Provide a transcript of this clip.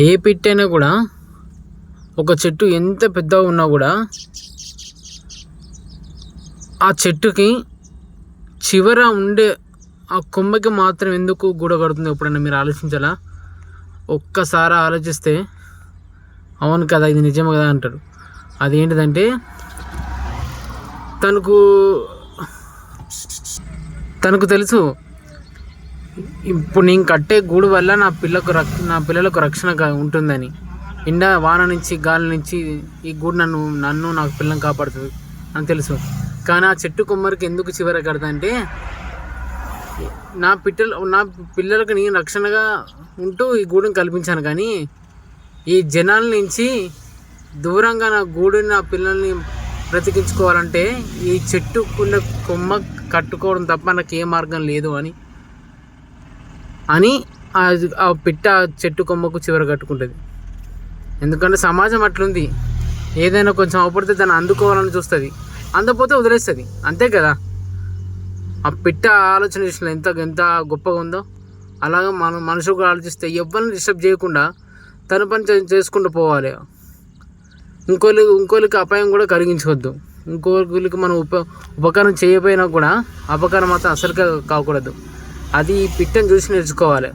ఏ పిట్టైనా కూడా ఒక చెట్టు ఎంత పెద్దగా ఉన్నా కూడా ఆ చెట్టుకి చివర ఉండే ఆ కొమ్మకి మాత్రం ఎందుకు గూడ కడుతుందో ఎప్పుడైనా మీరు ఆలోచించాలా? ఒక్కసారి ఆలోచిస్తే అవును కదా, ఇది నిజం కదా అంటారు. అదేంటిదంటే తనకు తనకు తెలుసు, ఇప్పుడు నేను కట్టే గూడు వల్ల నా పిల్లలకు రక్షణ ఉంటుందని. ఎండ వాన నుంచి గాలి నుంచి ఈ గూడు నన్ను నాకు పిల్లల్ని కాపాడుతుంది అని తెలుసు. కానీ ఆ చెట్టు కొమ్మరికి ఎందుకు చివర కడతాంటే నా పిల్లలకు నేను రక్షణగా ఉంటూ ఈ గూడుని కల్పించాను. కానీ ఈ జనాల నుంచి దూరంగా నా గూడుని నా పిల్లల్ని బ్రతికించుకోవాలంటే ఈ చెట్టుకున్న కొమ్మ కట్టుకోవడం తప్ప నాకు ఏ మార్గం లేదు అని ఆ పిట్ట చెట్టు కొమ్మకు చివర కట్టుకుంటుంది. ఎందుకంటే సమాజం అట్లుంది, ఏదైనా కొంచెం అవపడితే దాన్ని అందుకోవాలని చూస్తుంది, అందకపోతే వదిలేస్తుంది, అంతే కదా. ఆ పిట్ట ఆలోచన చేసిన ఎంత గొప్పగా ఉందో, అలాగే మనుషులు కూడా ఆలోచిస్తే ఎవరిని డిస్టర్బ్ చేయకుండా తన పని చేసుకుంటూ పోవాలి. ఇంకోళ్ళకి అపాయం కూడా కలిగించవద్దు. ఇంకోళ్ళకి మనం ఉపకారం చేయకపోయినా కూడా అపకారం మాత్రం అసలు కాకూడదు. అది ఈ పిట్టని చూసి నేర్చుకోవాలి.